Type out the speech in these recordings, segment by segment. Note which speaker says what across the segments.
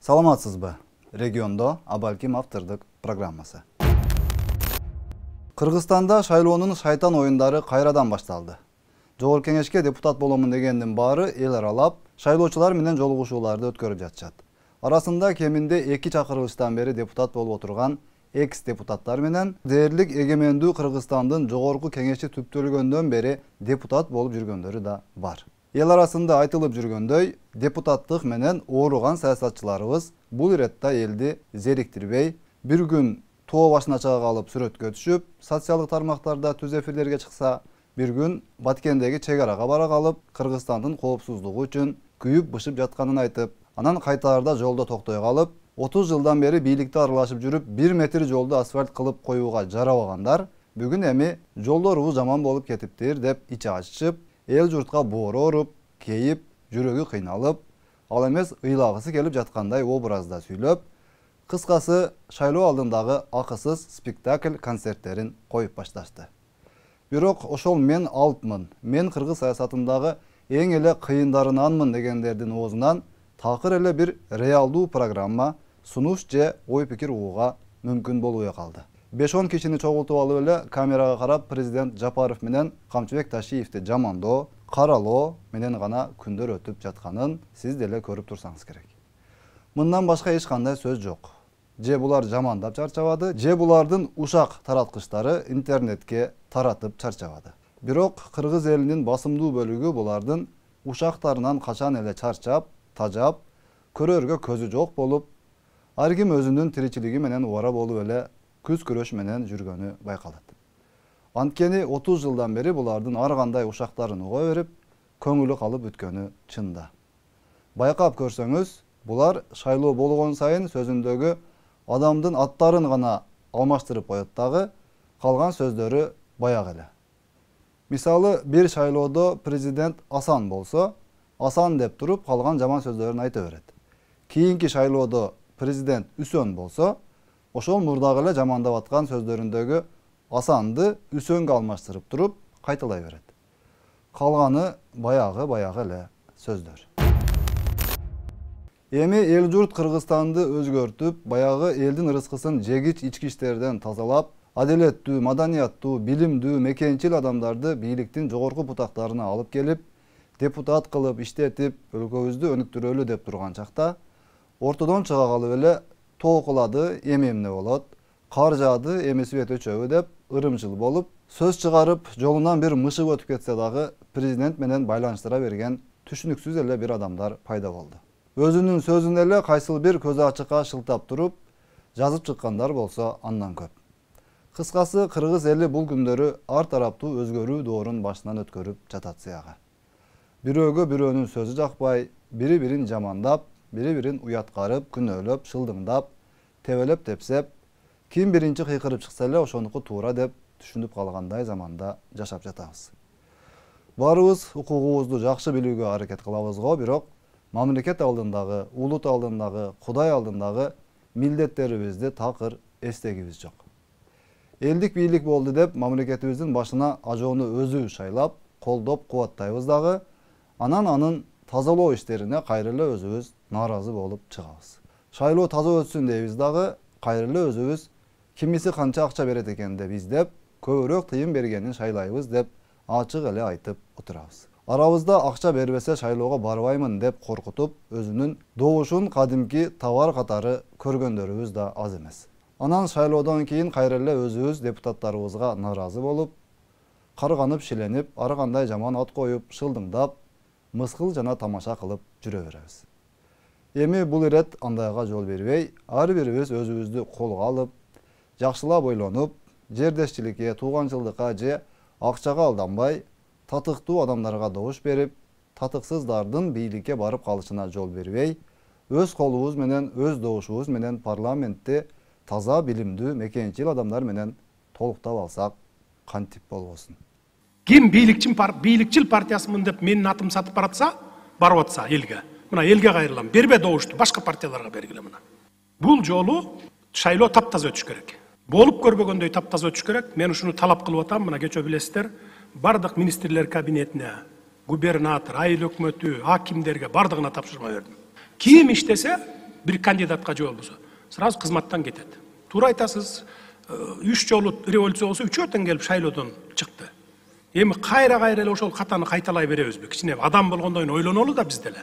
Speaker 1: Саламатсызбы? Региондо Абалким автордук программасы. Кыргызстанда шайлоонун шайтан оюндары кайрадан башталды. Жогорку кеңешке депутат боломун дегендин баары эл аралап, шайлоочулар менен жолугушууларды өткөрүп жатышат. Арасында кеминде 2 чакырылыштан бери депутат болуп отурган экс-депутаттар менен дээрлик эгемендүү Кыргызстандын жогорку кеңеши түптөлгөндөн бери депутат болуп жүргөндөрү да бар. Ел арасында айтылып жүргөндөй, депутаттык менен ооруган саясатчыларыбыз бул иретте элди зериктирбей, бир күн тоо башына чыга калып сүрөткө түшүп, социалдык тармактарда түз эфирлерге чыкса, бир күн Баткендеги чек арага бара калып, Кыргызстандын коопсуздугу үчүн күйүп-бышып жатканын айтып, анан кайтаарда жолдо токтой калып, 30 жылдан бери бийликте аралашып жүрүп, 1 метр жолду асфальт кылып коюуга жарабагандар бүгүн эми жолдорубуз жаман болуп кетиптир деп ичи ачышып, эл журтка боору оруп, кейип, жүрөгү кыйналып, ал эмес ыйлагысы келип жаткандай образда сүйлөп, кыскасы шайлоо алдындагы акысыз спектакль концерттерин коюп башташты. Бирок ошол мен алтмын, мен кыргыз саясатындагы эң эле кыйындарынанмын дегендердин оозунан такыр эле бир реалдуу программа сунуш же ой пикир угууга мүмкүн болбой калды. 5-10 кишини чогултуп алып эле камерага карап президент Жапаров менен Камчыбек Ташиевди жамандоо, каралоо менен гана күндөр өтүп жатканын сиз деле көрүп турсаңыз керек. Мындан башка эч кандай сөз жок. Же булар жамандап чарчабады, же булардын ушак тараткычтары интернетке таратып чарчабады. Бирок кыргыз элинин басымдуу бөлүгү булардын ушактарынан качан эле чарчап, тажап, көрөргө көзү жок болуп, ар ким өзүнүн тиричилиги менен убара болуп эле күз күрөш менен жүргөнү байкалат. Анткени 30 жылдан бери булардын ар кандай ушактарын уга берип, көңүлү калып өткөнү чында. Байкап көрсөңүз, булар шайлоо болгон сайын сөзүндөгү адамдын аттарын гана алмаштырып коет дагы, калган сөздөрү баягы эле. Мисалы, бир шайлоодо президент Асан болсо, Асан деп туруп калган жаман сөздөрүн айта берет. Кийинки шайлоодо президент Үсөн болсо, ошол мурдагы эле жамандап аткан сөздөрүндөгү Асанды Үсөнгө алмаштырып туруп кайталай берет. Калганы баягы эле сөздөр. Эми эл журт Кыргызстанды өзгөртүп, баягы элдин ырыскысын жегич ички иштерден тазалап, адилеттүү, маданияттуу, билимдүү, мекенчил адамдарды бийликтин жогорку бутактарына алып келип, депутат кылып, иштетип, өлкөбүздү өнүктүрөлү деп турган чакта, ортодон чыга калып эле тоокулады, эми эмне болот, кар жаады, эми свет өчөбү деп ырымчыл болуп, сөз чыгарып, жолунан бир мышык өтүп кетсе дагы президент менен байланыштыра берген түшүнүксүз эле бир адамдар пайда болду. Өзүнүн сөзүн эле кайсыл бир көзү ачыкка шылтап туруп, жазып чыккандар болсо андан көп. Кыскасы, кыргыз эли бул күндөрү ар тараптуу өзгөрүү доорун башынан өткөрүп жатат сыяга. Бирөөгө бирөөнүн сөзү жакпай, бири-бирин жамандап, бири-бирин уяткарып, күнөөлөп, шылдыңдап, тебелеп тепсеп, ким биринчи кыйкырып чыкса эле ошонуку туура деп түшүнүп калгандай заманда жашап жатабыз. Баарыбыз укугубузду жакшы билүүгө аракет кылабыз го, бирок мамлекет алдындагы, улут алдындагы, Кудай алдындагы милдеттерибизди такыр эстегибиз жок. Элдик бийлик болду деп мамлекетибиздин башына ажоону өзүбүз шайлап, колдоп кубаттайбыз дагы, анан анын тазалоо иштерине кайра эле өзүбүз нааразы болуп чыгабыз. Шайлоо таза өтсүн дейбиз дагы, кайра эле өзүбүз кимиси канча акча берет экен деп издеп, көбүрөөк тыйын бергенин шайлайбыз деп ачык эле айтып отурабыз. Арабызда акча бербесе шайлоого барбаймын деп коркутуп, өзүнүн добушун кадимки товар катары көргөндөрүбүз да аз эмес. Анан шайлоодон кийин кайра эле өзүбүз депутаттарыбызга нааразы болуп, карганып шиленип, ар кандай жаман ат коюп, шылдыңдап, мыскыл жана тамаша кылып жүрө беребиз. Эми бул ирет андайга жол бербей, ар бирибиз өзүбүздү колго алып, жакшылап ойлонуп, жердешчиликке, тууганчылдыкка же акчага алданбай, татыктуу адамдарга добуш берип, татыксыздардын бийликке барып калышына жол бербей, өз колубуз менен, өз добушубуз менен парламентти таза билимдүү, мекенчил адамдар менен толуктап алсак, кантип болбосун.
Speaker 2: Ким бийликчил партиясымын деп менин атым сатып баратса, барып атса элге. Мына элге кайрылам, бербе добушту, башка партияларга бергиле мына. Бул жолу шайлоо таптаза өтүш керек. Болуп көрбөгөндөй таптаза өтүш керек. Мен ушуну талап кылып атам, мына кечөө билесиздер, бардык министрлер кабинетине, губернатор, айыл өкмөтү, акимдерге бардыгына тапшырма бердим. Ким иштесе, bir kandидатка жол болсо сразу кызматтан кетет. Туура айтасыз. 3 жолу революция болсо 3-өтөн келип шайлоодон чыкты. Эми кайра эле ошол катаны кайталай беребизби? Кичине адам болгондон кийин ойлонолу да биз деле.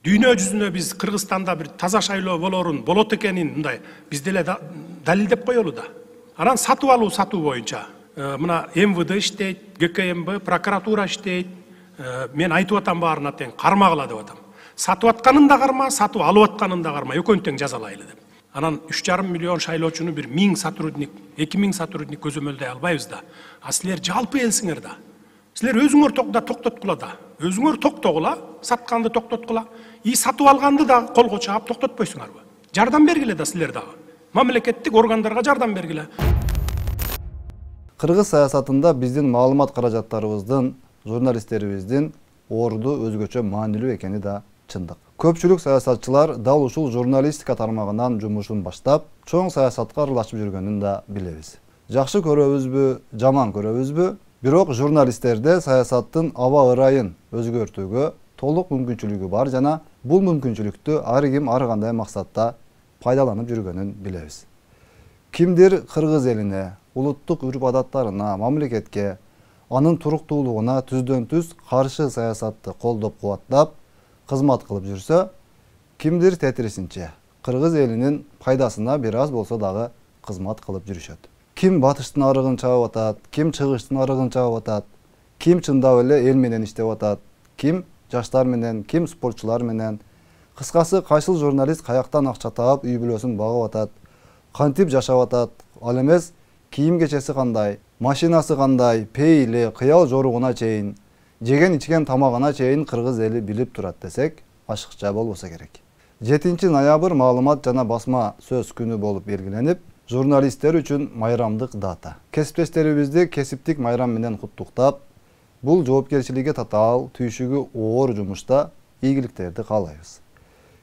Speaker 2: Дүйнө жүзүнө биз Кыргызстанда bir таза шайлоо болот экенин мындай биз деле далилдеп коелу да. Анан сатып алуу сатуу боюнча мына МВД иштейт, ГКМБ, прокуратура иштейт. Мен айтып атам баарына тең кармагыла деп атам. Сатып атканын да карма, сатып алып атканын да карма, экөөнү тең жазалайлы деп. Анан 3,5 миллион шайлоочуну bir 1000 сотрудник, 2000 сотрудник көзөмөлдөй албайбыз да. А силер жалпы элсиңер да. Силер өзүңөр да токтоткула да. Өзүңөр токтогула, сатканды токтоткула, сатып алганды да колго чаап токтотпойсуңарбы? Жардам бергиле да силер дагы. Мамлекеттик органдарга жардам бергиле.
Speaker 1: Кыргыз саясатында биздин маалымат каражаттарыбыздын, журналисттерибиздин орду өзгөчө маанилүү экени да чындык. Көпчүлүк саясатчылар дал ушул журналистика тармагынан жумушун баштап, чоң саясатка аралашып жүргөнүн да билебиз. Жакшы көрөбүзбү, жаман көрөбүзбү? Бирок журналисттерде саясаттын аба ырайын өзгөртүүгө толук мүмкүнчүлүгү бар жана бул мүмкүнчүлүктү ар ким ар кандай максатта пайдаланып жүргөнүн билебиз. Кимдир кыргыз элине, улуттук үрп-адаттарына, мамлекетке, анын туруктуулугуна түздөн түз каршы саясатты колдоп кубаттап, кызмат кылып жүрсө, кимдир тетирисинче кыргыз элинин пайдасына бир аз болсо дагы кызмат кылып жүрүшөт. Ким батыштын арыгын чабып атат, ким чыгыштын арыгын чабып атат, ким чындап эле эл менен иштеп атат, ким жаштар менен, ким спортчулар менен. Кыскасы, кайсыл журналист каяктан акча таап үй бүлөсүн багып атат, кантип жашап атат, ал эмес кийим кечеси кандай, машинасы кандай, пейили, кыял жоругуна чейин, жеген ичкен тамагына чейин кыргыз эли билип турат десек, ашыкча болбосо керек. 7 ноябрь маалымат жана басма сөз күнү болуп белгиленип, журналисттер үчүн майрамдык дата. Кесиптештерибизди кесиптик майрам менен куттуктап, бул жоопкерчилиги татаал, түйшүгү оор жумушта ийгиликтерди каалайбыз.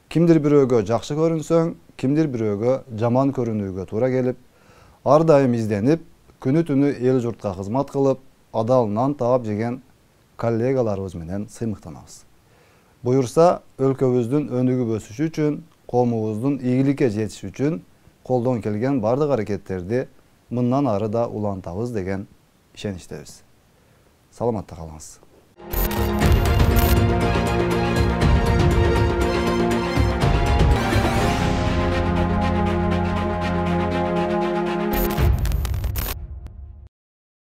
Speaker 1: Кимдир бирөөгө жакшы көрүнсөң, кимдир бирөөгө жаман көрүнүүгө туура келип, ар дайым изденип, күнү түнү эл журтка кызмат кылып, адал нан таап жеген коллегаларыбыз менен сыймыктанабыз. Буюрса, өлкөбүздүн өнүгүп өсүшү үчүн, коомубуздун ийгиликке жетиши үчүн колдон келген бардык аракеттерди мындан ары да улантабыз деген ишеничтебиз. Саламатта калыңыз.